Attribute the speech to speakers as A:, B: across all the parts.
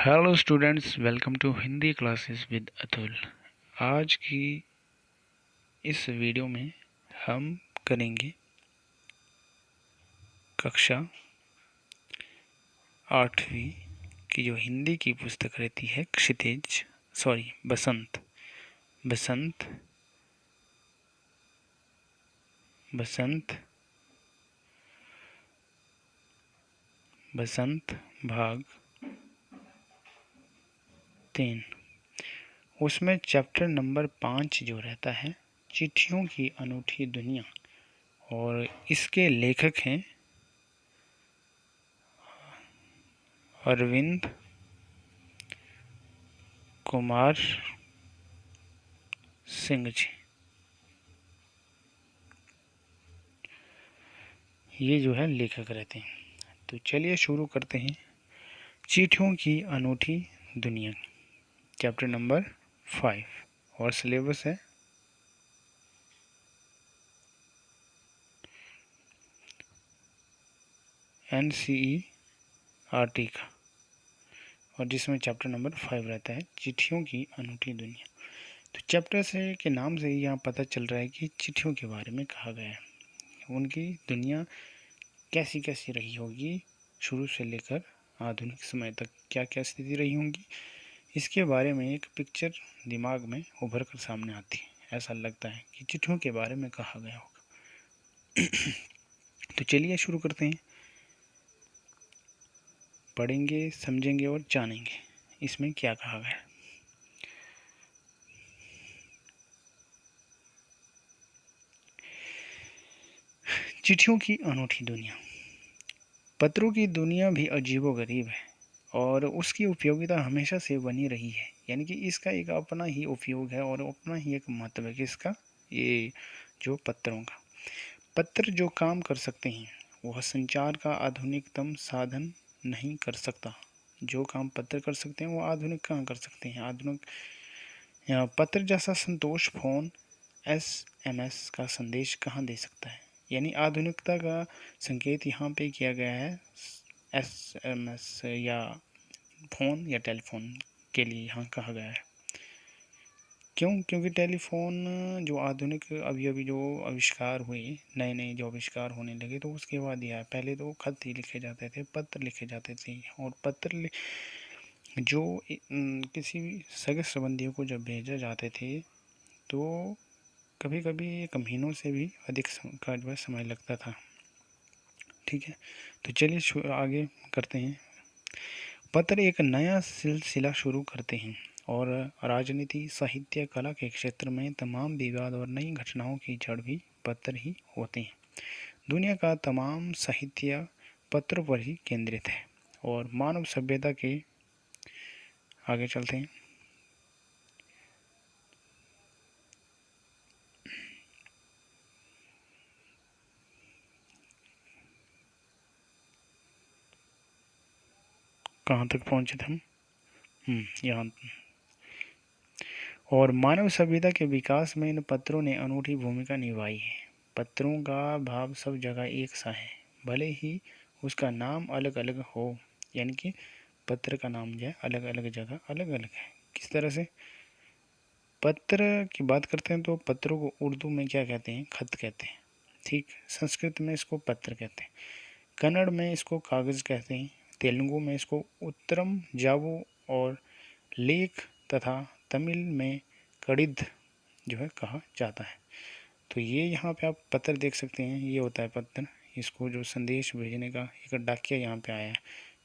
A: Hello students, welcome to Hindi classes with Atul. आज की इस वीडियो में हम करेंगे कक्षा 8वीं की जो हिंदी की पुस्तक रहती है बसंत बसंत बसंत बसंत भाग 3। उसमें चैप्टर नंबर 5 जो रहता है चिट्ठियों की अनूठी दुनिया, और इसके लेखक हैं अरविंद कुमार सिंह जी। ये जो है लेखक रहते हैं। तो चलिए शुरू करते हैं। चिट्ठियों की अनूठी दुनिया, चैप्टर नंबर 5, और सिलेबस है NCERT का, और जिसमें चैप्टर नंबर 5 रहता है चिट्ठियों की अनूठी दुनिया। तो चैप्टर से के नाम से ही यहाँ पता चल रहा है कि चिट्ठियों के बारे में कहा गया है। उनकी दुनिया कैसी कैसी रही होगी, शुरू से लेकर आधुनिक समय तक क्या क्या स्थिति रही होंगी, इसके बारे में एक पिक्चर दिमाग में उभर कर सामने आती है। ऐसा लगता है कि चिट्ठियों के बारे में कहा गया होगा। तो चलिए शुरू करते हैं, पढ़ेंगे, समझेंगे और जानेंगे इसमें क्या कहा गया है। चिट्ठियों की अनूठी दुनिया। पत्रों की दुनिया भी अजीबोगरीब है और उसकी उपयोगिता हमेशा से बनी रही है। यानी कि इसका एक अपना ही उपयोग है और अपना ही एक महत्व है। किसका? ये जो पत्रों का। पत्र जो काम कर सकते हैं वह संचार का आधुनिकतम साधन नहीं कर सकता। जो काम पत्र कर सकते हैं वो आधुनिक कहाँ कर सकते हैं। आधुनिक पत्र जैसा संतोष फोन SMS का संदेश कहाँ दे सकता है। यानी आधुनिकता का संकेत यहाँ पे किया गया है SMS या फ़ोन या टेलीफोन के लिए यहाँ कहा गया है। क्यों? क्योंकि टेलीफोन जो आधुनिक अभी जो आविष्कार हुए, नए नए जो आविष्कार होने लगे, तो उसके बाद यह पहले तो खत ही लिखे जाते थे, पत्र लिखे जाते थे, और पत्र जो किसी सगे संबंधियों को जब भेजे जाते थे तो कभी कभी 1 महीनों से भी अधिक का जो समय लगता था। ठीक है, तो चलिए आगे करते हैं। पत्र एक नया सिलसिला शुरू करते हैं और राजनीति, साहित्य, कला के क्षेत्र में तमाम विवाद और नई घटनाओं की जड़ भी पत्र ही होते हैं। दुनिया का तमाम साहित्य पत्रों पर ही केंद्रित है और मानव सभ्यता के आगे चलते हैं। कहाँ तक पहुँचे थे हम? यहाँ। और मानव सभ्यता के विकास में इन पत्रों ने अनूठी भूमिका निभाई है। पत्रों का भाव सब जगह एक सा है, भले ही उसका नाम अलग अलग हो। यानी कि पत्र का नाम जो है अलग अलग जगह अलग अलग है। किस तरह से? पत्र की बात करते हैं तो पत्रों को उर्दू में क्या कहते हैं? खत कहते हैं। ठीक, संस्कृत में इसको पत्र कहते हैं, कन्नड़ में इसको कागज़ कहते हैं, तेलुगु में इसको उत्तरम जावो और लेख, तथा तमिल में कड़िद जो है कहा जाता है। तो ये यहाँ पे आप पत्र देख सकते हैं, ये होता है पत्र। इसको जो संदेश भेजने का एक डाकिया यहाँ पे आया है,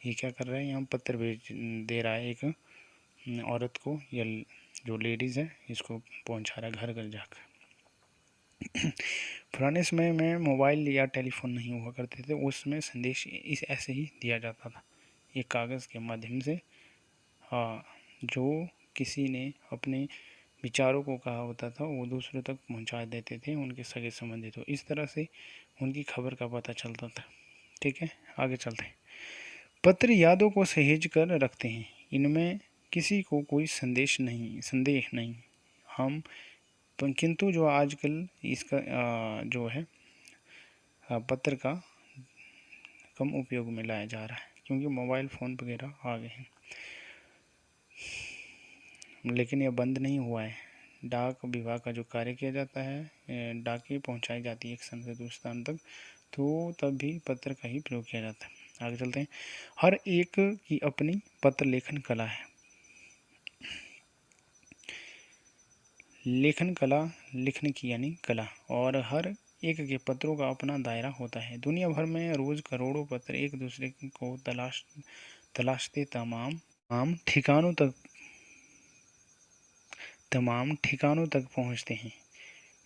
A: ये क्या कर रहा है? यहाँ पत्र भेज दे रहा है एक औरत को, या जो लेडीज़ है इसको पहुँचा रहा है घर घर जाकर। पुराने समय में मोबाइल या टेलीफोन नहीं हुआ करते थे, उसमें संदेश इस ऐसे ही दिया जाता था, एक कागज़ के माध्यम से। हाँ, जो किसी ने अपने विचारों को कहा होता था वो दूसरों तक पहुंचा देते थे, उनके सगे संबंधी। तो इस तरह से उनकी खबर का पता चलता था। ठीक है, आगे चलते हैं। पत्र यादों को सहेज कर रखते हैं, इनमें किसी को कोई संदेह नहीं। हम किंतु जो आजकल इसका जो है पत्र का कम उपयोग में लाया जा रहा है, क्योंकि मोबाइल फ़ोन वगैरह आ गए हैं। लेकिन यह बंद नहीं हुआ है। डाक विभाग का जो कार्य किया जाता है, डाकें पहुंचाई जाती है एक स्थान से दूसरे स्थान तक, तो तब भी पत्र का ही प्रयोग किया जाता है। आगे चलते हैं। हर एक की अपनी पत्र लेखन कला है। लेखन कला, लिखने की यानी कला, और हर एक के पत्रों का अपना दायरा होता है। दुनिया भर में रोज करोड़ों पत्र एक दूसरे को तलाशते तमाम ठिकानों तक पहुंचते हैं।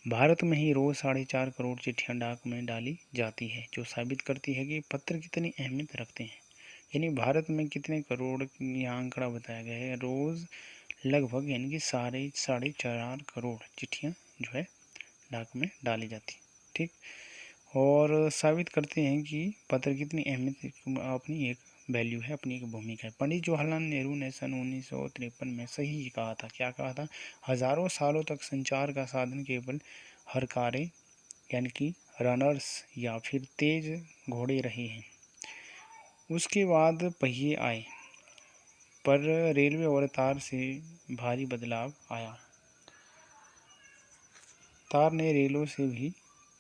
A: भारत में ही रोज 4.5 करोड़ चिट्ठियां डाक में डाली जाती है, जो साबित करती है कि पत्र कितनी अहमियत रखते हैं। यानी भारत में कितने करोड़, यहाँ आंकड़ा बताया गया है, रोज लगभग यानी कि 4.5 करोड़ चिट्ठियाँ जो है डाक में डाली जाती। ठीक, और साबित करते हैं कि पत्र कितनी अहमियत, अपनी एक वैल्यू है, अपनी एक भूमिका है। पंडित जवाहरलाल नेहरू ने सन 1953 में सही कहा था। क्या कहा था? हजारों सालों तक संचार का साधन केवल हरकारे यानी कि रनर्स या फिर तेज घोड़े रहे हैं। उसके बाद पहिए आए, पर रेलवे और तार से भारी बदलाव आया। तार ने रेलों से भी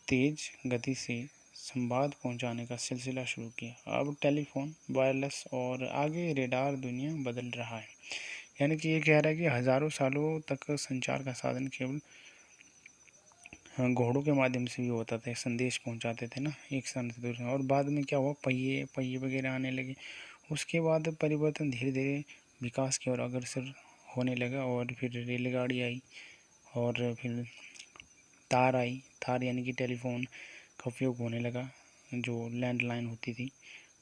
A: तेज गति से संवाद पहुंचाने का सिलसिला शुरू किया। अब टेलीफोन, वायरलेस और आगे रेडार दुनिया बदल रहा है। यानी कि ये कह रहा है कि हजारों सालों तक संचार का साधन केवल घोड़ों के माध्यम से भी होता था, संदेश पहुंचाते थे ना एक स्थान से दूसरे। और बाद में क्या हुआ, पहिए वगैरह आने लगे। उसके बाद परिवर्तन धीरे धीरे विकास की ओर अग्रसर होने लगा, और फिर रेलगाड़ी आई, और फिर तार आई। तार यानी कि टेलीफोन का उपयोग होने लगा, जो लैंडलाइन होती थी।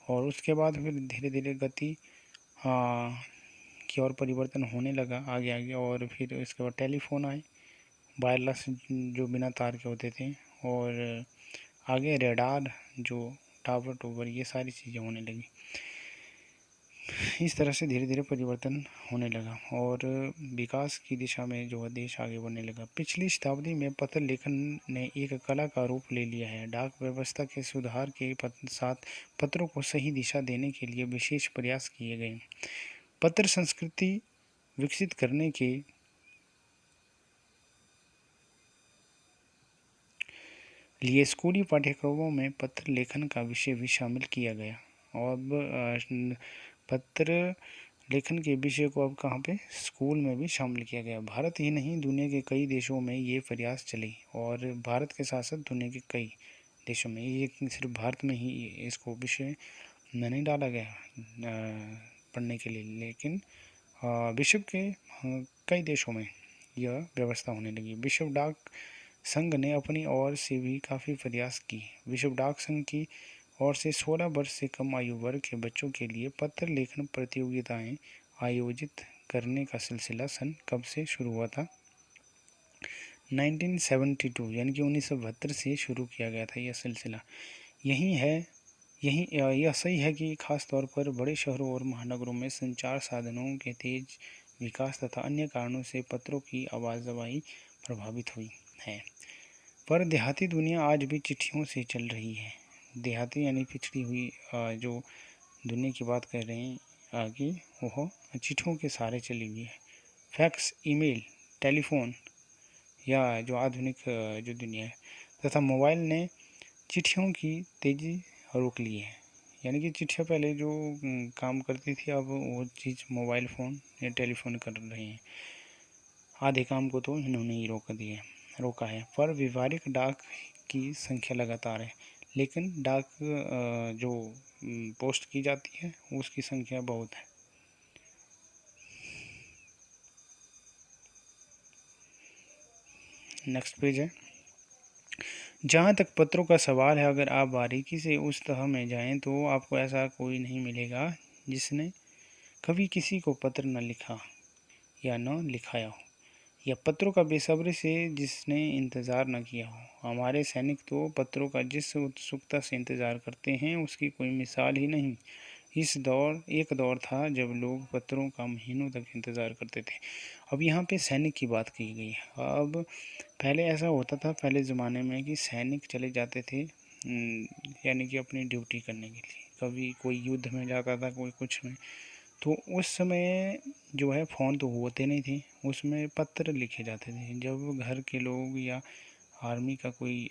A: और उसके बाद फिर धीरे धीरे गति की ओर परिवर्तन होने लगा आगे आगे, और फिर इसके बाद टेलीफोन आए, वायरलेस जो बिना तार के होते थे, और आगे रेडार, जो टावर ये सारी चीज़ें होने लगी। इस तरह से धीरे धीरे परिवर्तन होने लगा, और विकास की दिशा में जो है देश आगे बढ़ने लगा। पिछली शताब्दी में पत्र लेखन ने एक कला का रूप ले लिया है। डाक व्यवस्था के सुधार के साथ पत्रों को सही दिशा देने के लिए विशेष प्रयास किए गए। पत्र संस्कृति विकसित करने के लिए स्कूली पाठ्यक्रमों में पत्र लेखन का विषय भी शामिल किया गया। और अब पत्र लेखन के विषय को अब कहाँ पे, स्कूल में भी शामिल किया गया। भारत ही नहीं, दुनिया के कई देशों में ये प्रयास चले, और भारत के साथ साथ दुनिया के कई देशों में, ये सिर्फ भारत में ही इसको विषय नहीं डाला गया पढ़ने के लिए, लेकिन विश्व के कई देशों में यह व्यवस्था होने लगी। विश्व डाक संघ ने अपनी ओर से भी काफ़ी प्रयास किए। विश्व डाक संघ की ओर से 16 वर्ष से कम आयु वर्ग के बच्चों के लिए पत्र लेखन प्रतियोगिताएं आयोजित करने का सिलसिला सन कब से शुरू हुआ था? 1972 यानी कि 1972 से शुरू किया गया था यह सिलसिला। यह सही है कि खास तौर पर बड़े शहरों और महानगरों में संचार साधनों के तेज विकास तथा अन्य कारणों से पत्रों की आवाजाही प्रभावित हुई है, पर देहाती दुनिया आज भी चिट्ठियों से चल रही है। देहाती यानी पिछड़ी हुई जो दुनिया की बात कर रहे हैं कि वह चिट्ठियों के सहारे चली हुई है। फैक्स, ईमेल, टेलीफोन या जो आधुनिक जो दुनिया है तथा मोबाइल ने चिट्ठियों की तेज़ी रोक ली है। यानी कि चिट्ठियाँ पहले जो काम करती थी, अब वो चीज़ मोबाइल फ़ोन या टेलीफोन कर रहे हैं। आधे काम को तो इन्होंने ही रोका है। पर व्यवहारिक डाक की संख्या लगातार है, लेकिन डाक जो पोस्ट की जाती है उसकी संख्या बहुत है। नेक्स्ट पेज है। जहाँ तक पत्रों का सवाल है, अगर आप बारीकी से उस तह में जाएं तो आपको ऐसा कोई नहीं मिलेगा जिसने कभी किसी को पत्र न लिखा या न लिखाया हो, या पत्रों का बेसब्री से जिसने इंतज़ार न किया हो। हमारे सैनिक तो पत्रों का जिस उत्सुकता से इंतज़ार करते हैं उसकी कोई मिसाल ही नहीं। एक दौर था जब लोग पत्रों का महीनों तक इंतज़ार करते थे। अब यहाँ पे सैनिक की बात की गई है। अब पहले ऐसा होता था, पहले ज़माने में, कि सैनिक चले जाते थे यानी कि अपनी ड्यूटी करने के लिए। कभी कोई युद्ध में जाता था, कोई कुछ में, तो उस समय जो है फ़ोन तो होते नहीं थे, उसमें पत्र लिखे जाते थे। जब घर के लोग या आर्मी का कोई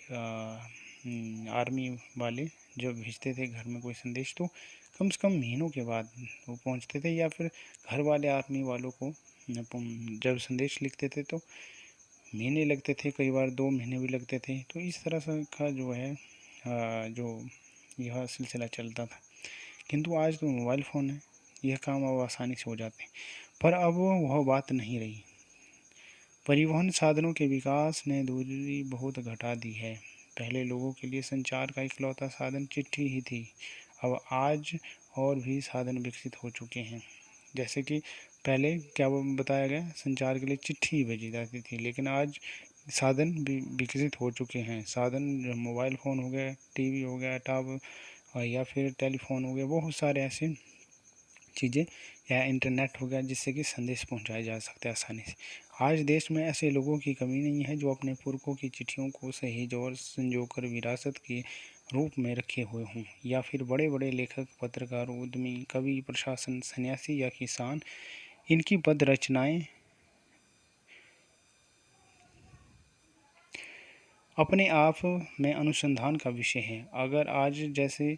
A: आर्मी वाले जब भेजते थे घर में कोई संदेश, तो कम से कम महीनों के बाद वो पहुंचते थे, या फिर घर वाले आर्मी वालों को जब संदेश लिखते थे तो महीने लगते थे, कई बार 2 महीने भी लगते थे। तो इस तरह से का जो है जो यह सिलसिला चलता था। किंतु आज तो मोबाइल फ़ोन है, यह काम अब आसानी से हो जाते हैं। पर अब वह बात नहीं रही। परिवहन साधनों के विकास ने दूरी बहुत घटा दी है। पहले लोगों के लिए संचार का इकलौता साधन चिट्ठी ही थी। अब आज और भी साधन विकसित हो चुके हैं। जैसे कि पहले क्या वो बताया गया, संचार के लिए चिट्ठी ही भेजी जाती थी, लेकिन आज साधन भी विकसित हो चुके हैं। साधन मोबाइल फ़ोन हो गया, टीवी हो गया, टावर या फिर टेलीफोन हो गया, बहुत सारे ऐसे चीज़ें, या इंटरनेट हो गया, जिससे कि संदेश पहुंचाए जा सकते हैं आसानी से। आज देश में ऐसे लोगों की कमी नहीं है जो अपने पुरखों की चिट्ठियों को सहेज और संजोकर विरासत के रूप में रखे हुए हों, या फिर बड़े बड़े लेखक, पत्रकार, उद्यमी, कवि, प्रशासन, सन्यासी या किसान, इनकी पद रचनाएं अपने आप में अनुसंधान का विषय है। अगर आज जैसे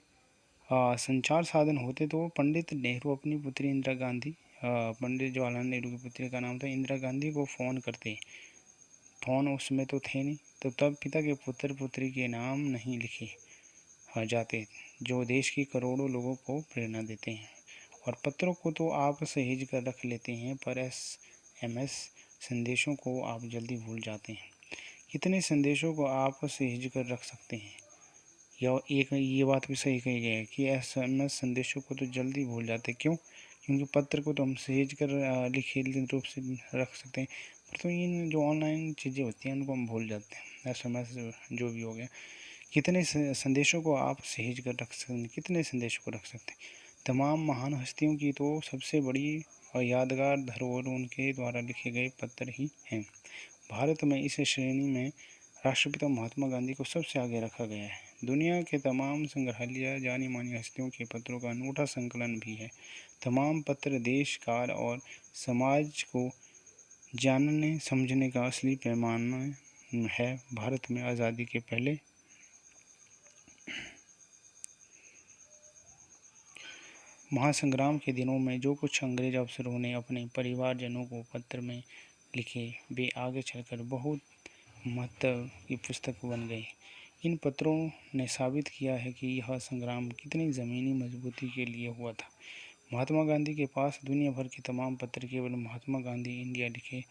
A: संचार साधन होते तो पंडित नेहरू अपनी पुत्री इंदिरा गांधी, पंडित जवाहरलाल नेहरू की पुत्री का नाम था इंदिरा गांधी, को फ़ोन करते। फ़ोन उसमें तो थे नहीं, तो तब पिता के पुत्र पुत्री के नाम नहीं लिखे जाते, जो देश की करोड़ों लोगों को प्रेरणा देते हैं। और पत्रों को तो आप सहेज कर रख लेते हैं, पर SMS संदेशों को आप जल्दी भूल जाते हैं। कितने संदेशों को आप सहेज कर रख सकते हैं? या एक ये बात भी सही कही गई है कि SMS संदेशों को तो जल्दी भूल जाते, क्यों? क्योंकि पत्र को तो हम सहेज कर लिखित रूप से रख सकते हैं, पर तो इन जो ऑनलाइन चीज़ें होती हैं उनको हम भूल जाते हैं। SMS जो भी हो गया, कितने संदेशों को आप सहेज कर रख सकते हैं, कितने संदेशों को रख सकते हैं? तमाम महान हस्तियों की तो सबसे बड़ी और यादगार धरोहर उनके द्वारा लिखे गए पत्र ही हैं। भारत में इस श्रेणी में राष्ट्रपिता महात्मा गांधी को सबसे आगे रखा गया है। दुनिया के तमाम संग्रहालय जानी मानी हस्तियों के पत्रों का अनूठा संकलन भी है। तमाम पत्र देश, काल और समाज को जानने समझने का असली पैमाना है। भारत में आज़ादी के पहले महासंग्राम के दिनों में जो कुछ अंग्रेज अफसरों ने अपने परिवारजनों को पत्र में लिखे, वे आगे चलकर बहुत महत्व की पुस्तक बन गए। इन पत्रों ने साबित किया है कि यह संग्राम कितनी ज़मीनी मजबूती के लिए हुआ था। महात्मा गांधी के पास दुनिया भर के तमाम पत्र केवल महात्मा गांधी इंडिया लिखे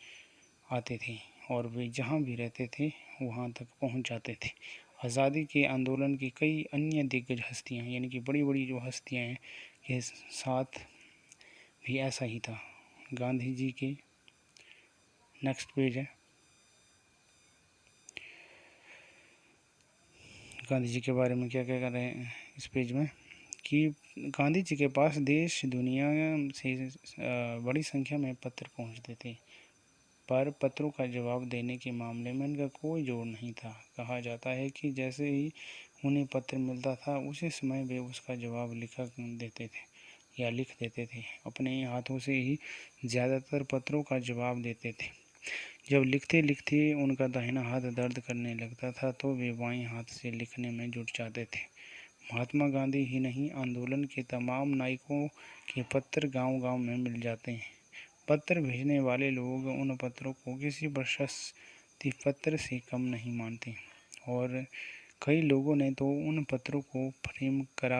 A: आते थे, और वे जहाँ भी रहते थे वहाँ तक पहुँच जाते थे। आज़ादी के आंदोलन की कई अन्य दिग्गज हस्तियाँ, यानी कि बड़ी बड़ी जो हस्तियाँ हैं, के साथ भी ऐसा ही था। गांधी जी के नेक्स्ट पेज है, गांधी जी के बारे में क्या क्या कर रहे हैं इस पेज में, कि गांधी जी के पास देश दुनिया से बड़ी संख्या में पत्र पहुंचते थे, पर पत्रों का जवाब देने के मामले में इनका कोई जोर नहीं था। कहा जाता है कि जैसे ही उन्हें पत्र मिलता था उसी समय वे उसका जवाब लिख देते थे। अपने हाथों से ही ज़्यादातर पत्रों का जवाब देते थे। जब लिखते लिखते उनका दाहिना हाथ दर्द करने लगता था तो वे बाएं हाथ से लिखने में जुट जाते थे। महात्मा गांधी ही नहीं, आंदोलन के तमाम नायकों के पत्र गांव-गांव में मिल जाते हैं। पत्र भेजने वाले लोग उन पत्रों को किसी प्रशस्ति पत्र से कम नहीं मानते, और कई लोगों ने तो उन पत्रों को फ्रेम कर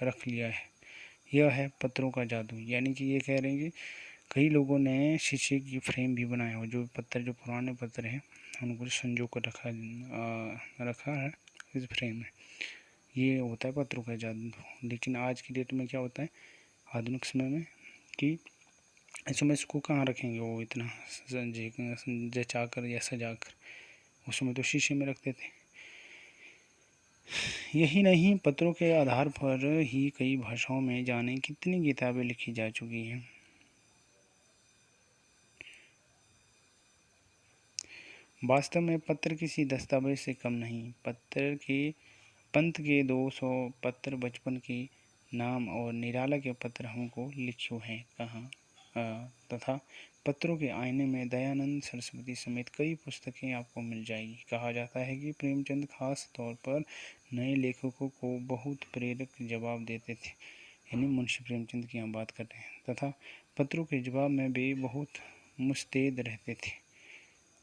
A: रख लिया है। यह है पत्रों का जादू। यानी कि ये कह रहे हैं कि कई लोगों ने शीशे की फ्रेम भी बनाया हो, जो पुराने पत्र हैं उनको संजो कर रखा है इस फ्रेम में। ये होता है पत्रों का जादू। लेकिन आज की डेट में क्या होता है, आधुनिक समय में, कि इसमें इसको कहाँ रखेंगे वो इतना जचा कर या सजा कर, उसमें तो शीशे में रखते थे। यही नहीं, पत्रों के आधार पर ही कई भाषाओं में जाने कितनी किताबें लिखी जा चुकी हैं। वास्तव में पत्र किसी दस्तावेज से कम नहीं। पंत के 200 पत्र बचपन के नाम और निराला के पत्र हमको लिखियो हैं कहाँ तथा पत्रों के आईने में दयानंद सरस्वती समेत कई पुस्तकें आपको मिल जाएगी। कहा जाता है कि प्रेमचंद खास तौर पर नए लेखकों को बहुत प्रेरक जवाब देते थे, यानी मुंशी प्रेमचंद की हम बात कर रहे हैं, तथा पत्रों के जवाब में भी बहुत मुस्तैद रहते थे,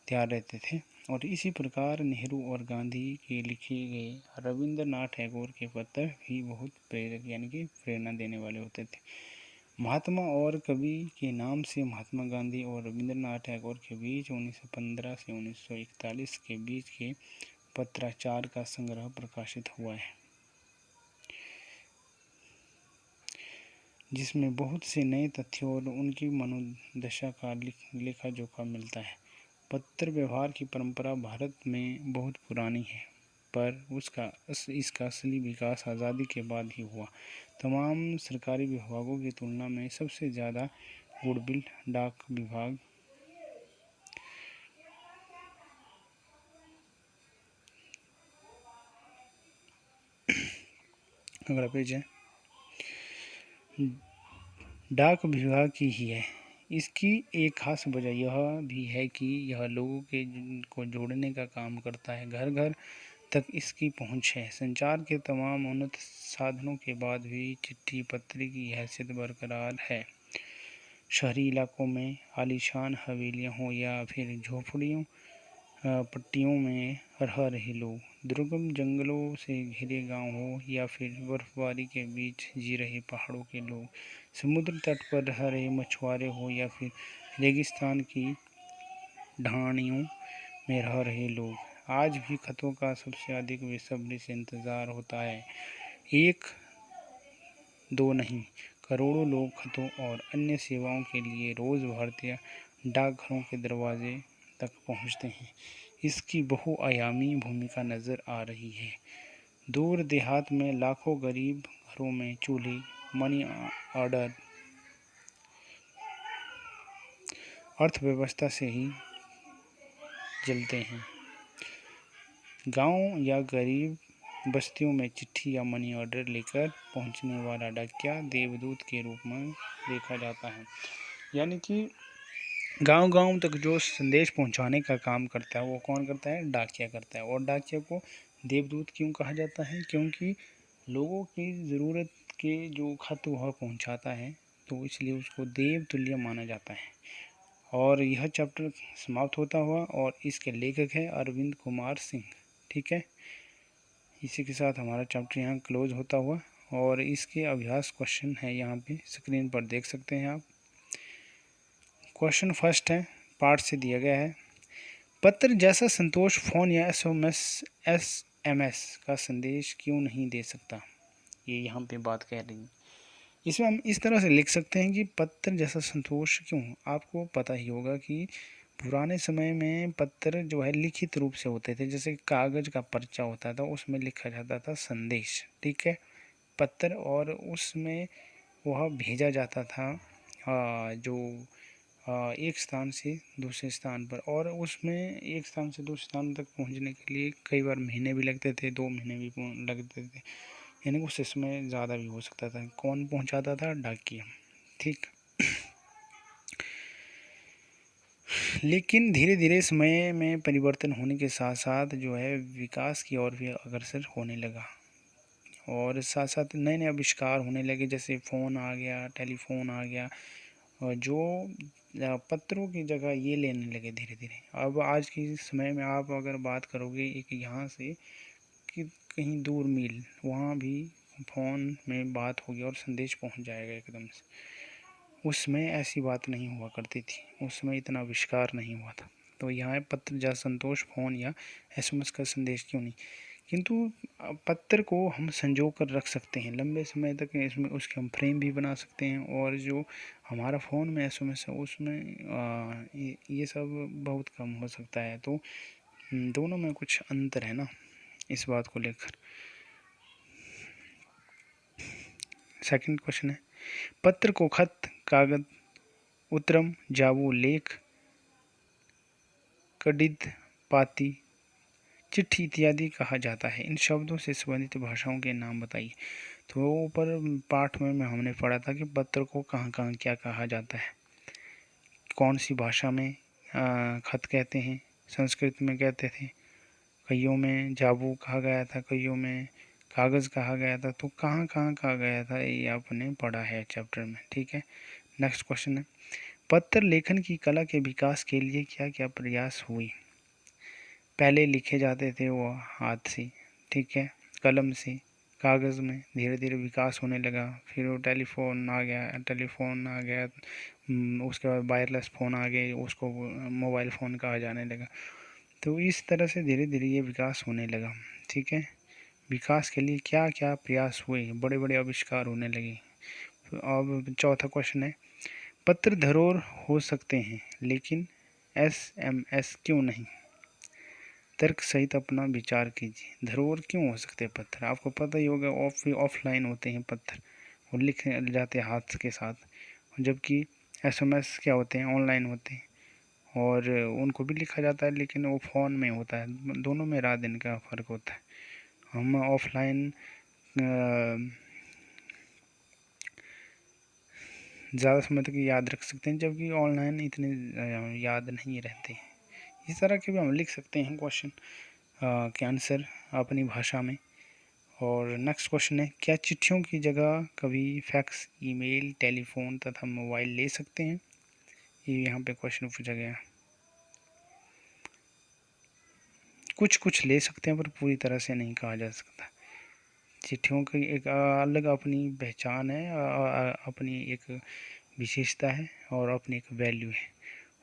A: तैयार रहते थे। और इसी प्रकार नेहरू और गांधी के लिखे गए रविंद्रनाथ टैगोर के पत्र भी बहुत प्रेरक यानी कि प्रेरणा देने वाले होते थे। महात्मा और कवि के नाम से महात्मा गांधी और रविंद्रनाथ टैगोर के बीच 1915 से 1941 के बीच के पत्राचार का संग्रह प्रकाशित हुआ है, जिसमें बहुत से नए तथ्यों और उनकी मनोदशा का लेखा जोखा मिलता है। पत्र व्यवहार की परंपरा भारत में बहुत पुरानी है, पर इसका असली विकास आज़ादी के बाद ही हुआ। तमाम सरकारी विभागों की तुलना में सबसे ज़्यादा गुडविल डाक विभाग अगला पेज है, डाक विभाग की ही है। इसकी एक खास वजह यह भी है कि यह लोगों को जोड़ने का काम करता है। घर घर तक इसकी पहुंच है। संचार के तमाम उन्नत साधनों के बाद भी चिट्ठी पत्री की हैसियत बरकरार है। शहरी इलाकों में आलीशान हवेलियाँ हों या फिर झोपड़ियों पट्टियों में रह रहे लोग, दुर्गम जंगलों से घिरे गांव हो या फिर बर्फबारी के बीच जी रहे पहाड़ों के लोग, समुद्र तट पर रह रहे मछुआरे हो या फिर रेगिस्तान की ढाणियों में रह रहे लोग, आज भी खतों का सबसे अधिक बेसब्री से इंतज़ार होता है। एक दो नहीं, करोड़ों लोग खतों और अन्य सेवाओं के लिए रोज़ भारतीय डाकघरों के दरवाजे तक पहुंचते हैं। इसकी बहुआयामी भूमिका नज़र आ रही है। दूर देहात में लाखों गरीब घरों में चूल्हे मनी ऑर्डर अर्थव्यवस्था से ही जलते हैं। गांव या गरीब बस्तियों में चिट्ठी या मनी ऑर्डर लेकर पहुंचने वाला डाकिया देवदूत के रूप में देखा जाता है, यानी कि गांव-गांव तक जो संदेश पहुंचाने का काम करता है वो कौन करता है? डाकिया करता है। और डाकिया को देवदूत क्यों कहा जाता है? क्योंकि लोगों की ज़रूरत के जो खत वह पहुंचाता है, तो इसलिए उसको देवतुल्य माना जाता है। और यह चैप्टर समाप्त होता हुआ और इसके लेखक है अरविंद कुमार सिंह। ठीक है, इसी के साथ हमारा चैप्टर यहाँ क्लोज होता हुआ, और इसके अभ्यास क्वेश्चन है यहाँ पे स्क्रीन पर देख सकते हैं आप। क्वेश्चन फर्स्ट है, पार्ट से दिया गया है, पत्र जैसा संतोष फोन या एसएमएस का संदेश क्यों नहीं दे सकता? ये यहाँ पे बात कह रही है। इसमें हम इस तरह से लिख सकते हैं कि पत्र जैसा संतोष क्यों? आपको पता ही होगा कि पुराने समय में पत्र जो है लिखित रूप से होते थे, जैसे कागज़ का पर्चा होता था, उसमें लिखा जाता था संदेश, ठीक है, पत्र, और उसमें वह भेजा जाता था जो एक स्थान से दूसरे स्थान पर, और उसमें एक स्थान से दूसरे स्थान तक पहुंचने के लिए कई बार महीने भी लगते थे, 2 महीने भी लगते थे, यानी उस समय ज़्यादा भी हो सकता था। कौन पहुंचाता था? डाकिया, ठीक। लेकिन धीरे धीरे समय में परिवर्तन होने के साथ साथ जो है विकास की ओर भी अग्रसर होने लगा, और साथ साथ नए नए आविष्कार होने लगे, जैसे फ़ोन आ गया, टेलीफोन आ गया, और जो पत्रों की जगह ये लेने लगे धीरे धीरे। अब आज के समय में आप अगर बात करोगे एक यहाँ से कि कहीं दूर मील, वहाँ भी फ़ोन में बात होगी और संदेश पहुँच जाएगा एकदम से। उसमें ऐसी बात नहीं हुआ करती थी, उसमें इतना आविष्कार नहीं हुआ था। तो यहाँ पत्र जा संतोष फ़ोन या एसएमएस का संदेश क्यों नहीं? किंतु पत्र को हम संजो कर रख सकते हैं लंबे समय तक, इसमें उसके हम फ्रेम भी बना सकते हैं, और जो हमारा फ़ोन में एसएमएस है उसमें ये सब बहुत कम हो सकता है। तो दोनों में कुछ अंतर है ना, इस बात को लेकर। सेकंड क्वेश्चन है, पत्र को खत, कागज, उत्तरम, जावो, लेख, कडित, पाती चिट्ठी इत्यादि कहा जाता है। इन शब्दों से संबंधित भाषाओं के नाम बताइए। तो ऊपर पाठ में हमने पढ़ा था कि पत्र को कहाँ कहाँ क्या कहा जाता है, कौन सी भाषा में खत कहते हैं। संस्कृत में कहते थे, कईयों में जाबू कहा गया था, कईयों में कागज़ कहा गया था। तो कहाँ कहाँ कहा गया था ये आपने पढ़ा है चैप्टर में, ठीक है। नेक्स्ट क्वेश्चन है, पत्र लेखन की कला के विकास के लिए क्या क्या प्रयास हुए। पहले लिखे जाते थे वो हाथ से, ठीक है, कलम से, कागज़ में। धीरे धीरे विकास होने लगा, फिर वो टेलीफोन आ गया, उसके बाद वायरलेस फ़ोन आ गए, उसको मोबाइल फ़ोन कहा जाने लगा। तो इस तरह से धीरे धीरे ये विकास होने लगा, ठीक है। विकास के लिए क्या क्या प्रयास हुए, बड़े बड़े आविष्कार होने लगे। तो अब चौथा क्वेश्चन है, पत्र धरोहर हो सकते हैं लेकिन एसएमएस क्यों नहीं। तर्क सहित अपना विचार कीजिए। धरोहर क्यों हो सकते हैं पत्थर, आपको पता ही होगा ऑफलाइन होते हैं पत्थर, वो लिख जाते हैं हाथ के साथ, जबकि एसएमएस क्या होते हैं, ऑनलाइन होते हैं और उनको भी लिखा जाता है लेकिन वो फ़ोन में होता है। दोनों में रात दिन का फ़र्क होता है। हम ऑफलाइन ज़्यादा समय तक याद रख सकते हैं, जबकि ऑनलाइन इतने याद नहीं रहते। इस तरह के भी हम लिख सकते हैं क्वेश्चन के आंसर अपनी भाषा में। और नेक्स्ट क्वेश्चन है, क्या चिट्ठियों की जगह कभी फैक्स, ईमेल, टेलीफोन तथा मोबाइल ले सकते हैं। ये यहाँ पे क्वेश्चन पूछा गया। कुछ कुछ ले सकते हैं पर पूरी तरह से नहीं कहा जा सकता। चिट्ठियों की एक अलग अपनी पहचान है, अपनी एक विशेषता है और अपनी एक वैल्यू है।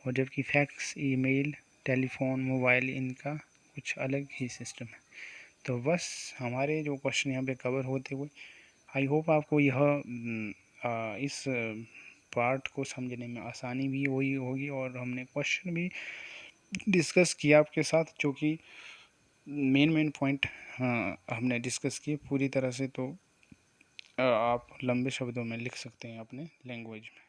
A: और जबकि फैक्स, ईमेल, टेलीफोन, मोबाइल, इनका कुछ अलग ही सिस्टम है। तो बस हमारे जो क्वेश्चन यहाँ पे कवर होते हुए, आई होप आपको यह इस पार्ट को समझने में आसानी भी हुई होगी और हमने क्वेश्चन भी डिस्कस किया आपके साथ, जो कि मेन पॉइंट हमने डिस्कस किए पूरी तरह से। तो आप लंबे शब्दों में लिख सकते हैं अपने लैंग्वेज में।